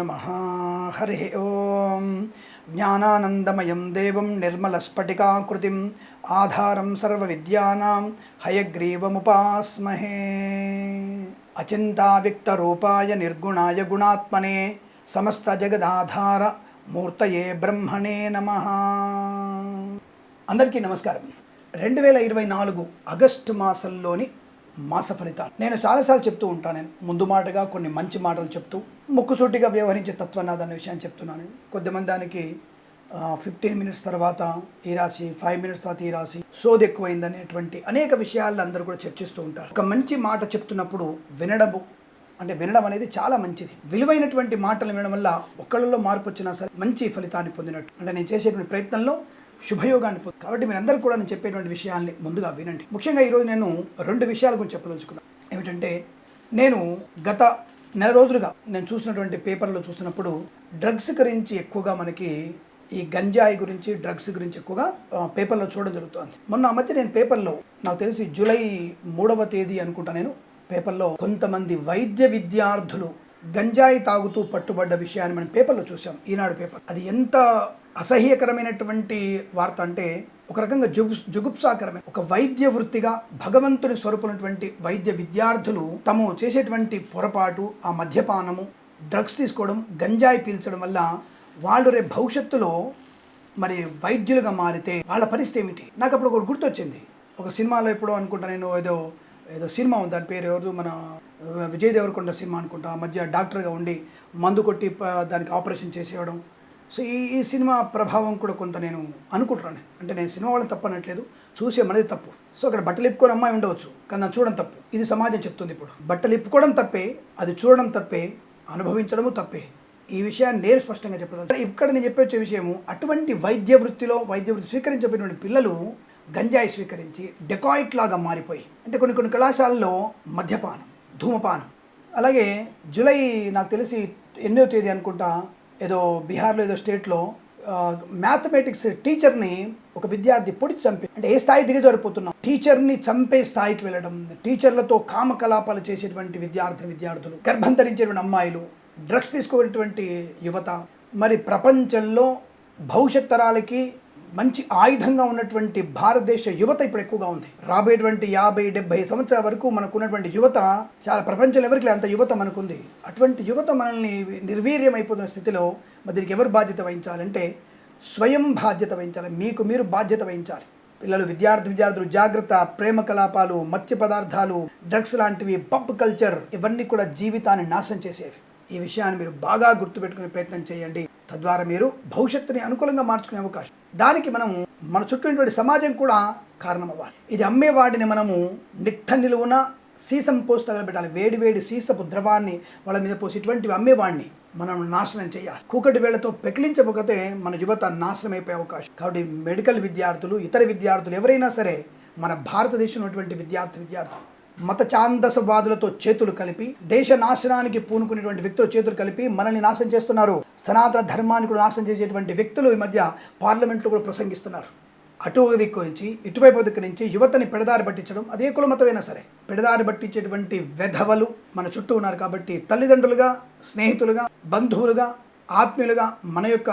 నమః. హరి ఓం. జ్ఞానానందమయం దేవం నిర్మలస్ఫటికాకృతిం ఆధారం సర్వవిద్యానాం హయగ్రీవముపాస్మహే. అచింతావ్యక్తరూపాయ నిర్గుణాయ గుణాత్మనే సమస్త జగదాధార మూర్తయే బ్రహ్మణే నమః. అందరికీ నమస్కారం. 2024 ఆగస్టు మాసంలోని మాస ఫలితాలు నేను చాలాసార్లు చెప్తూ ఉంటాను. నేను ముందు మాటగా కొన్ని మంచి మాటలు చెప్తూ ముక్కుసూటిగా వ్యవహరించే తత్వనాథ్ అనే విషయాన్ని చెప్తున్నాను. కొద్దిమంది దానికి 15 మినిట్స్ తర్వాత ఈ రాశి, 5 మినిట్స్ తర్వాత ఈ రాశి, సోది ఎక్కువైందనేటువంటి అనేక విషయాలు అందరూ కూడా చర్చిస్తూ ఉంటారు. ఒక మంచి మాట చెప్తున్నప్పుడు వినడం అనేది చాలా మంచిది. విలువైనటువంటి మాటలు వినడం వల్ల ఒకళ్ళలో మార్పు వచ్చినా సరే మంచి ఫలితాన్ని పొందినట్టు. అంటే నేను చేసేటువంటి ప్రయత్నంలో శుభయోగాన్ని పొంది. కాబట్టి మీరందరూ కూడా నేను చెప్పేటువంటి విషయాల్ని ముందుగా వినండి. ముఖ్యంగా ఈరోజు నేను 2 విషయాల గురించి చెప్పదలుచుకున్నాను. ఏమిటంటే, నేను గత నెల రోజులుగా నేను చూసినటువంటి పేపర్లో చూస్తున్నప్పుడు డ్రగ్స్ గురించి ఎక్కువగా మనకి ఈ గంజాయి గురించి, డ్రగ్స్ గురించి ఎక్కువగా పేపర్లో చూడడం జరుగుతుంది. మొన్న ఆ మధ్య నేను పేపర్లో, నాకు తెలిసి జూలై 3వ తేదీ అనుకుంటా, నేను పేపర్లో కొంతమంది వైద్య విద్యార్థులు గంజాయి తాగుతూ పట్టుబడ్డ విషయాన్ని మనం పేపర్లో చూసాం. ఈనాడు పేపర్. అది ఎంత అసహ్యకరమైనటువంటి వార్త అంటే, ఒక రకంగా జుగుప్సాకరమైన, ఒక వైద్య వృత్తిగా భగవంతుని స్వరూపునటువంటి వైద్య విద్యార్థులు తాము చేసేటువంటి పొరపాటు, ఆ మద్యపానము, డ్రగ్స్ తీసుకోవడం, గంజాయి పీల్చడం వల్ల వాళ్ళు రేపు భవిష్యత్తులో మరి వైద్యులుగా మారితే వాళ్ళ పరిస్థితి ఏమిటి? నాకు అప్పుడు ఒకటి గుర్తొచ్చింది. ఒక సినిమాలో ఎప్పుడో అనుకుంటా నేను, ఏదో సినిమా ఉంది, దాని పేరు ఎవరు, మన విజయ్ దేవరకొండ సినిమా అనుకుంటా. ఆ మధ్య డాక్టర్గా ఉండి మందు కొట్టి దానికి ఆపరేషన్ చేసేయడం. సో ఈ సినిమా ప్రభావం కూడా కొంత నేను అనుకుంటున్నాను. అంటే నేను సినిమా వాళ్ళని తప్పనట్లేదు, చూసే మనది తప్పు. సో అక్కడ బట్టలు ఇప్పుకొని అమ్మాయి ఉండవచ్చు, కానీ నాకు చూడడం తప్పు. ఇది సమాజం చెప్తుంది. ఇప్పుడు బట్టలు ఇప్పుకోవడం తప్పే, అది చూడడం తప్పే, అనుభవించడము తప్పే. ఈ విషయాన్ని నేను స్పష్టంగా చెప్పడం. ఇక్కడ నేను చెప్పొచ్చే విషయము, అటువంటి వైద్య వృత్తి స్వీకరించబడినటువంటి పిల్లలు గంజాయి స్వీకరించి డెకాయిట్ లాగా మారిపోయి, అంటే కొన్ని కళాశాలల్లో మద్యపానం, ధూమపానం. అలాగే జూలై, నాకు తెలిసి 8వ తేదీ అనుకుంటా, ఏదో బీహార్లో ఏదో స్టేట్లో మ్యాథమెటిక్స్ టీచర్ని ఒక విద్యార్థి పొడిచి చంపి, అంటే ఏ స్థాయి దిగజారిపోతున్నాం, టీచర్ని చంపే స్థాయికి వెళ్ళడం, టీచర్లతో కామకలాపాలు చేసేటువంటి విద్యార్థులు, గర్భం ధరించేటువంటి అమ్మాయిలు, డ్రగ్స్ తీసుకోవటువంటి యువత. మరి ప్రపంచంలో భవిష్యత్ తరాలకి మంచి ఆయుధంగా ఉన్నటువంటి భారతదేశ యువత ఇప్పుడు ఎక్కువగా ఉంది. రాబోయేటువంటి 50-70 సంవత్సరాల వరకు మనకు ఉన్నటువంటి యువత చాలా, ప్రపంచంలో ఎవరికి అంత యువత మనకుంది. అటువంటి యువత మనల్ని నిర్వీర్యం అయిపోతున్న స్థితిలో మరి దీనికి ఎవరు బాధ్యత వహించాలంటే స్వయం బాధ్యత వహించాలి. మీకు మీరు బాధ్యత వహించాలి. పిల్లలు, విద్యార్థులు జాగ్రత్త. ప్రేమ కలాపాలు, మత్స్య పదార్థాలు, డ్రగ్స్ లాంటివి, పబ్ కల్చర్, ఇవన్నీ కూడా జీవితాన్ని నాశనం చేసేవి. ఈ విషయాన్ని మీరు బాగా గుర్తుపెట్టుకునే ప్రయత్నం చేయండి. తద్వారా మీరు భవిష్యత్తుని అనుకూలంగా మార్చుకునే అవకాశం. దానికి మనము మన చుట్టూ ఉన్నటువంటి సమాజం కూడా కారణం అవ్వాలి. ఇది అమ్మేవాడిని మనము నిట్ట నిలువున సీసం పోసి తగలబెట్టాలి. వేడి సీసపు ద్రవాన్ని వాళ్ళ మీద పోసి ఇటువంటివి అమ్మేవాడిని మనం నాశనం చేయాలి. కూకటి వేళ్లతో పెకిలించకపోతే మన యువత నాశనం అయిపోయే అవకాశం. కాబట్టి మెడికల్ విద్యార్థులు, ఇతర విద్యార్థులు ఎవరైనా సరే, మన భారతదేశంలో ఉన్నటువంటి విద్యార్థులు మత ఛాందసవాదులతో చేతులు కలిపి, దేశ నాశనానికి పూనుకునేటువంటి వ్యక్తులు చేతులు కలిపి మనల్ని నాశనం చేస్తున్నారు. సనాతన ధర్మాన్ని కూడా నాశనం చేసేటువంటి వ్యక్తులు ఈ మధ్య పార్లమెంట్లో కూడా ప్రసంగిస్తున్నారు. అటు దిక్కు నుంచి ఇటువైపు దిక్కు నుంచి యువతని పెడదారి పట్టించడం, అదే కులమతమైనా సరే పెడదారి పట్టించేటువంటి వెధవలు మన చుట్టూ ఉన్నారు. కాబట్టి తల్లిదండ్రులుగా, స్నేహితులుగా, బంధువులుగా, ఆత్మీయులుగా మన యొక్క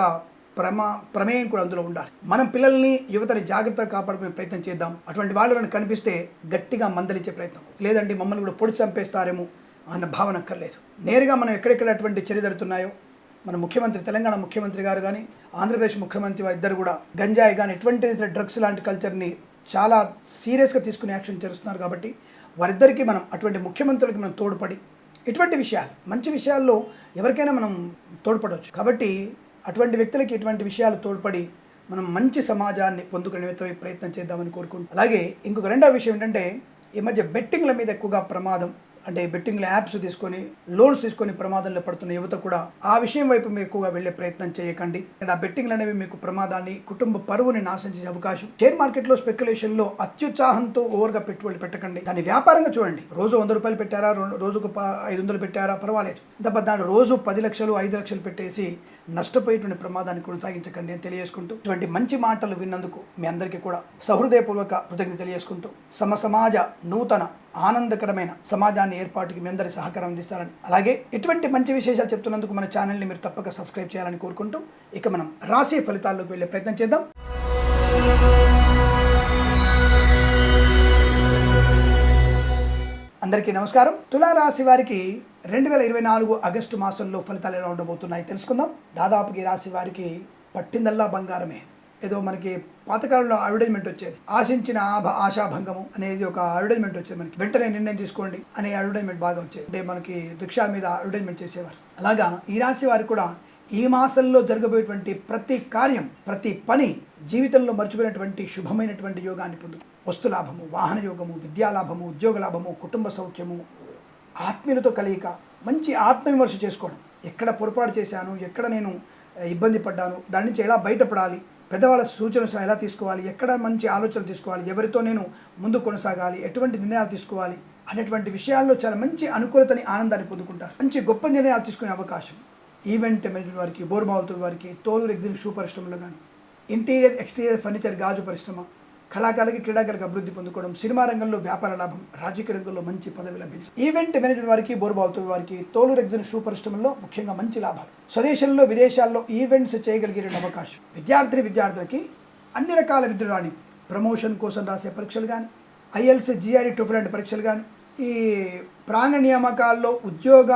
ప్రమేయం కూడా అందులో ఉండాలి. మనం పిల్లల్ని, యువతని జాగ్రత్తగా కాపాడుకునే ప్రయత్నం చేద్దాం. అటువంటి వాళ్ళని కనిపిస్తే గట్టిగా మందలించే ప్రయత్నం. లేదంటే మమ్మల్ని కూడా పొడి చంపేస్తారేమో అన్న భావన అక్కర్లేదు. నేరుగా మనం ఎక్కడెక్కడ అటువంటి చర్య జరుగుతున్నాయో, మన ముఖ్యమంత్రి, తెలంగాణ ముఖ్యమంత్రి గారు కానీ, ఆంధ్రప్రదేశ్ ముఖ్యమంత్రి ఇద్దరు కూడా గంజాయి కానీ ఎటువంటి డ్రగ్స్ లాంటి కల్చర్ని చాలా సీరియస్గా తీసుకునే యాక్షన్ చేస్తున్నారు. కాబట్టి వారిద్దరికీ మనం, అటువంటి ముఖ్యమంత్రులకి మనం తోడ్పడి, ఇటువంటి విషయాలు, మంచి విషయాల్లో ఎవరికైనా మనం తోడ్పడవచ్చు. కాబట్టి అటువంటి వ్యక్తులకి ఇటువంటి విషయాలు తోడ్పడి మనం మంచి సమాజాన్ని పొందుకునే ప్రయత్నం చేద్దామని కోరుకుంటాం. అలాగే ఇంకొక రెండవ విషయం ఏంటంటే, ఈ మధ్య బెట్టింగ్ల మీద ఎక్కువగా ప్రమాదం, అంటే బెట్టింగ్ల యాప్స్ తీసుకొని, లోన్స్ తీసుకొని ప్రమాదంలో పడుతున్న యువత కూడా ఆ విషయం వైపు మీరు ఎక్కువగా వెళ్ళే ప్రయత్నం చేయకండి. ఆ బెట్టింగ్లు అనేవి మీకు ప్రమాదాన్ని, కుటుంబ పరువుని నాశనం చేసే అవకాశం. షేర్ మార్కెట్లో స్పెక్యులేషన్లో అత్యుత్సాహంతో ఓవర్గా పెట్టుబడి పెట్టకండి. దాన్ని వ్యాపారంగా చూడండి. రోజు 100 రూపాయలు పెట్టారా, రోజుకు 500 పెట్టారా, పర్వాలేదు. తప్ప దాని రోజు 10 లక్షలు, 5 లక్షలు పెట్టేసి నష్టపోయేటువంటి ప్రమాదాన్ని కొనసాగించకండి అని తెలియజేసుకుంటూ, ఇటువంటి మంచి మాటలు విన్నందుకు మీ అందరికీ కూడా సహృదయపూర్వక కృతజ్ఞత తెలియజేసుకుంటూ, సమాజ నూతన ఆనందకరమైన సమాజాన్ని ఏర్పాటుకి మీ అందరి సహకారం అందిస్తారని, అలాగే ఇటువంటి మంచి విశేషాలు చెప్తున్నందుకు మన ఛానల్ని మీరు తప్పక సబ్స్క్రైబ్ చేయాలని కోరుకుంటూ, ఇక మనం రాశి ఫలితాల్లోకి వెళ్ళే ప్రయత్నం చేద్దాం. అందరికీ నమస్కారం. తులారాశి వారికి 2024 ఆగస్టు మాసంలో ఫలితాలు ఎలా ఉండబోతున్నాయి తెలుసుకుందాం. దాదాపుగా ఈ రాశి వారికి పట్టిందల్లా బంగారమే. ఏదో మనకి పాతకాలంలో అడ్వర్టైజ్మెంట్ వచ్చేది, ఆశించిన ఆశాభంగము అనేది ఒక అడ్వర్టైజ్మెంట్ వచ్చేది. మనకి వెంటనే నిర్ణయం తీసుకోండి అనే అడ్వర్టైజ్మెంట్ బాగా వచ్చేది. అంటే మనకి రిక్షా మీద అడ్వర్టైజ్మెంట్ చేసేవారు. అలాగా ఈ రాశి వారికి కూడా ఈ మాసంలో జరగబోయేటువంటి ప్రతి కార్యం, ప్రతి పని జీవితంలో మర్చిపోయినటువంటి శుభమైనటువంటి యోగాన్ని పొందు. వస్తులాభము, వాహన యోగము, విద్యాలాభము, ఉద్యోగ లాభము, కుటుంబ సౌఖ్యము, ఆత్మీయులతో కలయిక, మంచి ఆత్మవిమర్శ చేసుకోవడం. ఎక్కడ పొరపాటు చేశాను, ఎక్కడ నేను ఇబ్బంది పడ్డాను, దాని నుంచి ఎలా బయటపడాలి, పెద్దవాళ్ళ సూచనలు ఎలా తీసుకోవాలి, ఎక్కడ మంచి ఆలోచనలు తీసుకోవాలి, ఎవరితో నేను ముందు కొనసాగాలి, ఎటువంటి నిర్ణయాలు తీసుకోవాలి అనేటువంటి విషయాల్లో చాలా మంచి అనుకూలతని, ఆనందాన్ని పొందుకుంటారు. మంచి గొప్ప నిర్ణయాలు తీసుకునే అవకాశం. ఈవెంట్ మేనేజ్మెంట్ వారికి, బోర్బావులతో వారికి, తోలు ఎగ్జిబిషన్ షూ పరిశ్రమలో కానీ, ఇంటీరియర్ ఎక్స్టీరియర్ ఫర్నిచర్ గాజు పరిశ్రమ, కళాకారులకి క్రీడాకారులకు అభివృద్ధి పొందుకోవడం, సినిమా రంగంలో వ్యాపార లాభం, రాజకీయ రంగంలో మంచి పదవి లభించడం, ఈవెంట్ మేనేజ్మెంట్ వారికి, బోర్బావులతో వారికి, తోలు ఎగ్జిబిషన్ షూ పరిశ్రమలో ముఖ్యంగా మంచి లాభాలు, స్వదేశంలో విదేశాల్లో ఈవెంట్స్ చేయగలిగే అవకాశం, విద్యార్థులకి అన్ని రకాల విద్యురాని ప్రమోషన్ కోసం రాసే పరీక్షలు కానీ, ఐఎల్స్, జిఆర్ఈ, టోఫెల్ లాంటి పరీక్షలు కానీ, ఈ ప్రాంగ నియామకాల్లో ఉద్యోగ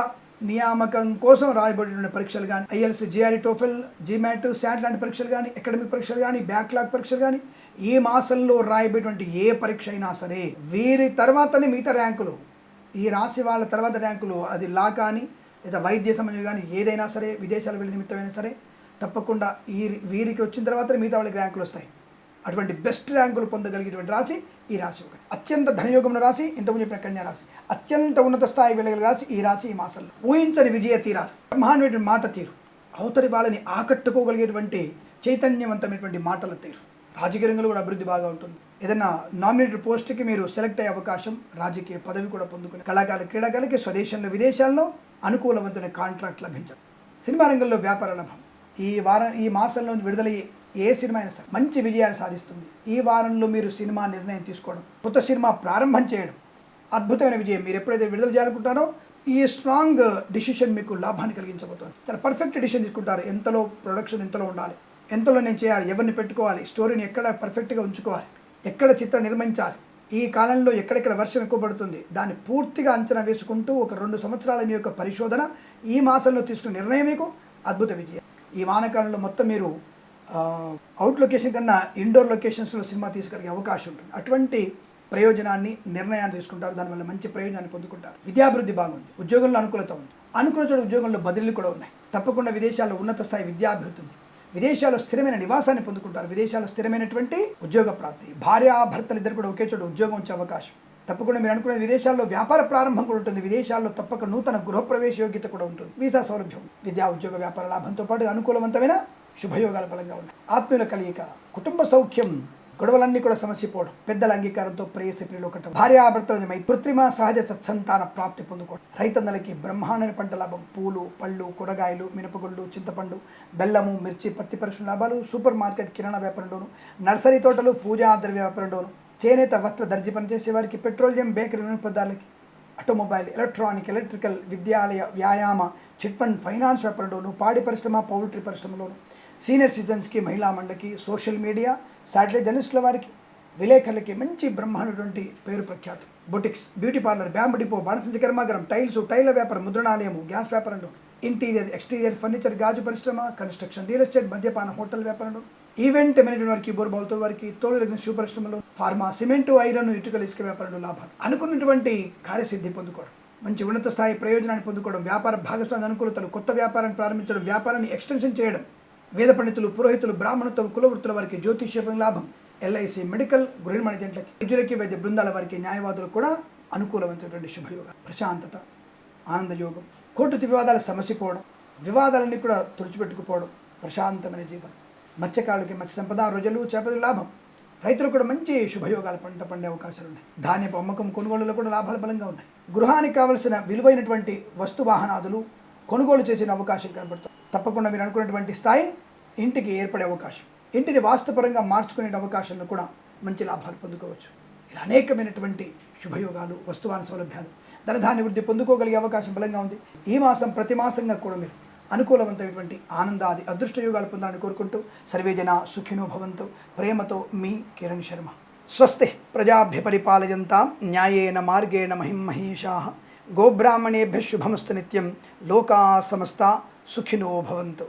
నియామకం కోసం రాయబడిన పరీక్షలు కానీ, IELTS, GRE, TOEFL, GMAT, SAT లాంటి పరీక్షలు కానీ, అకాడమిక్ పరీక్షలు కానీ, బ్యాక్లాగ్ పరీక్షలు కానీ, ఈ మాసంలో రాయబడినటువంటి ఏ పరీక్ష అయినా సరే వీరి తర్వాతనే మిగతా ర్యాంకులు, ఈ రాశి వాళ్ళ తర్వాత ర్యాంకులు, అది లా కానీ లేదా వైద్య సంబంధం కానీ ఏదైనా సరే, విదేశాలకు వెళ్ళిన నిమిత్తమైనా సరే తప్పకుండా వీరికి వచ్చిన తర్వాత మిగతా వాళ్ళకి ర్యాంకులు వస్తాయి. అటువంటి బెస్ట్ ర్యాంకులు పొందగలిగేటువంటి రాశి ఈ రాశి ఒకటి. అత్యంత ధనయోగం రాశి, ఇంతకుముందు చెప్పిన కన్యా రాశి, అత్యంత ఉన్నత స్థాయి వెళ్ళగల రాశి ఈ రాశి. ఈ మాసంలో ఊహించని విజయ తీరాలు, బ్రహ్మాండమైనటువంటి మాట తీరు, అవతలి వాళ్ళని ఆకట్టుకోగలిగేటువంటి చైతన్యవంతమైనటువంటి మాటల తీరు, రాజకీయ రంగంలో కూడా అభివృద్ధి బాగా ఉంటుంది. ఏదైనా నామినేటెడ్ పోస్ట్కి మీరు సెలెక్ట్ అయ్యే అవకాశం, రాజకీయ పదవి కూడా పొందుకునే కళాకారులు, క్రీడాకారులకి స్వదేశంలో విదేశాల్లో అనుకూలవంతమైన కాంట్రాక్ట్ లభించడం, సినిమా రంగంలో వ్యాపార లాభం. ఈ మాసంలో విడుదలయ్యే ఏ సినిమా అయినా సరే మంచి విజయాన్ని సాధిస్తుంది. ఈ వారంలో మీరు సినిమా నిర్ణయం తీసుకోవడం, కొత్త సినిమా ప్రారంభం చేయడం, అద్భుతమైన విజయం. మీరు ఎప్పుడైతే విడుదల చేయాలనుకుంటారో ఈ స్ట్రాంగ్ డిసిషన్ మీకు లాభాన్ని కలిగించబోతుంది. చాలా పర్ఫెక్ట్ డిసిషన్ తీసుకుంటారు. ఎంతలో ప్రొడక్షన్ ఎంతలో ఉండాలి, ఎంతలో నేను చేయాలి, ఎవరిని పెట్టుకోవాలి, స్టోరీని ఎక్కడ పర్ఫెక్ట్గా ఉంచుకోవాలి, ఎక్కడ చిత్రం నిర్మించాలి, ఈ కాలంలో ఎక్కడెక్కడ వర్షం ఎక్కువ పడుతుంది, దాన్ని పూర్తిగా అంచనా వేసుకుంటూ ఒక 2 సంవత్సరాల మీ యొక్క పరిశోధన, ఈ మాసంలో తీసుకున్న నిర్ణయం మీకు అద్భుత విజయం. ఈ వానకాలంలో మొత్తం మీరు అవుట్ లొకేషన్ కన్నా ఇండోర్ లొకేషన్స్లో సినిమా తీసుకెళ్ళే అవకాశం ఉంటుంది. అటువంటి ప్రయోజనాన్ని, నిర్ణయాన్ని తీసుకుంటారు. దానివల్ల మంచి ప్రయోజనాన్ని పొందుకుంటారు. విద్యాభివృద్ధి బాగుంది, ఉద్యోగంలో అనుకూలత ఉంది, అనుకూల ఉద్యోగంలో బదిలీలు కూడా ఉన్నాయి. తప్పకుండా విదేశాల్లో ఉన్నత స్థాయి విద్యాభివృద్ధి ఉంది. విదేశాల్లో స్థిరమైన నివాసాన్ని పొందుకుంటారు. విదేశాల్లో స్థిరమైనటువంటి ఉద్యోగ ప్రాప్తి, భార్యాభర్తలు ఇద్దరు కూడా ఒకే చోట ఉద్యోగం వచ్చే అవకాశం. తప్పకుండా మీరు అనుకునే విదేశాల్లో వ్యాపార ప్రారంభం కూడా ఉంటుంది. విదేశాల్లో తప్పక నూతన గృహప్రవేశ యోగ్యత కూడా ఉంటుంది. వీసా సౌలభ్యం, విద్యా ఉద్యోగ వ్యాపార లాభంతో పాటు అనుకూలవంతమైన శుభయోగాల బలంగా ఉన్నాయి. ఆత్మీయుల కలియిక, కుటుంబ సౌఖ్యం, గొడవలన్నీ కూడా సమస్యపోవడం, పెద్దల అంగీకారంతో ప్రేయసి ప్రియులు ఒకటి, భార్యాభర్తల కృత్రిమ సహజ సత్సంతాన ప్రాప్తి పొందుకోవడం, రైతన్నలకి బ్రహ్మాండమైన పంట లాభం, పూలు, పళ్ళు, కూరగాయలు, మినపగుళ్ళు, చింతపండు, బెల్లము, మిర్చి, పత్తి పరిశ్రమ లాభాలు, సూపర్ మార్కెట్, కిరాణా వ్యాపారంలోను, నర్సరీ తోటలు, పూజా ద్రవ్య వ్యాపారంలోను, చేనేత వస్త్ర దర్జీ పనిచేసే వారికి, పెట్రోలియం, బేకరీ వినియోగదారులకి, ఆటోమొబైల్, ఎలక్ట్రానిక్, ఎలక్ట్రికల్, విద్యాలయ, వ్యాయామ, చిట్ ఫండ్, ఫైనాన్స్ వ్యాపారంలోను, పాడి పరిశ్రమ, పౌల్ట్రీ పరిశ్రమలోను, సీనియర్ సిటిజన్స్కి, మహిళా మండలికి, సోషల్ మీడియా, శాటిలైట్ జర్నలిస్టుల వారికి, విలేకరులకి మంచి బ్రహ్మాండటువంటి పేరు ప్రఖ్యాతం. Boutiques, beauty parlour, bamboo depot, బాణసంచి కర్మాగారం, టైల్స్, టైల వ్యాపారం, ముద్రణాలయము, గ్యాస్ వ్యాపారంలో, ఇంటీరియర్ ఎక్స్టీరియర్ ఫర్నిచర్, గాజు పరిశ్రమ, కన్స్ట్రక్షన్, రియల్ ఎస్టేట్, మద్యపాన, హోటల్ వ్యాపారంలో, ఈవెంట్ మేనేజ్మెంట్ వారికి, బోర్బావులతో వారికి, తోలు ఎగ్జిబిషన్ షూ పరిశ్రమలో, ఫార్మా, సిమెంటు, ఐరన్, ఇటుకల, ఇసుక వ్యాపారంలో లాభాలు, అనుకున్నటువంటి కార్యసిద్ధి పొందుకోవడం, మంచి ఉన్నత స్థాయి ప్రయోజనాన్ని పొందుకోవడం, వ్యాపార భాగస్వామ్య అనుకూలతలు, కొత్త వ్యాపారాన్ని ప్రారంభించడం, వ్యాపారాన్ని ఎక్స్టెన్షన్ చేయడం, వేద పండితులు, పురోహితులు, బ్రాహ్మణత్వం, కులవృత్తుల వారికి జ్యోతిష్యం లాభం, ఎల్ఐసి, మెడికల్, గృహ మేనేజెంట్లకి, వైద్యులకి, వైద్య బృందాల వారికి, న్యాయవాదులకు కూడా అనుకూలమైనటువంటి శుభయోగం. ప్రశాంతత, ఆనందయోగం, కోర్టు వివాదాల సమస్యపోవడం, వివాదాలన్నీ కూడా తుడిచిపెట్టుకుపోవడం, ప్రశాంతమైన జీవనం. మత్స్యకారులకి మత్స్య సంపద, రోజులు, చేపల లాభం, రైతులకు కూడా మంచి శుభయోగాలు, పంట పండే అవకాశాలు ఉన్నాయి. ధాన్యపు అమ్మకం, కొనుగోలులో కూడా లాభాలు బలంగా ఉన్నాయి. గృహానికి కావలసిన విలువైనటువంటి వస్తు వాహనాదులు కొనుగోలు చేసిన అవకాశం కనబడుతుంది. తప్పకుండా మీరు అనుకున్నటువంటి స్థాయి ఇంటికి ఏర్పడే అవకాశం, ఇంటిని వాస్తుపరంగా మార్చుకునే అవకాశాలను కూడా మంచి లాభాలు పొందుకోవచ్చు. ఇలా అనేకమైనటువంటి శుభయోగాలు, వస్తువాన సౌలభ్యాలు, ధనధాన్య వృద్ధి పొందుకోగలిగే అవకాశం బలంగా ఉంది. ఈ మాసం ప్రతి మాసంగా కూడా మీరు అనుకూలవంతమైనటువంటి ఆనందాది అదృష్టయోగాలు పొందాలని కోరుకుంటూ సర్వేజన సుఖినో భవంతు. ప్రేమతో మీ కిరణ్ శర్మ. స్వస్తి ప్రజాభ్య పరిపాలయంతాం న్యాయేన మార్గేణ మహిమహేషాః. గోబ్రాహ్మణేభ్యः శుభమస్తు నిత్యం. లోకా సమస్తా సుఖినో భవంతు.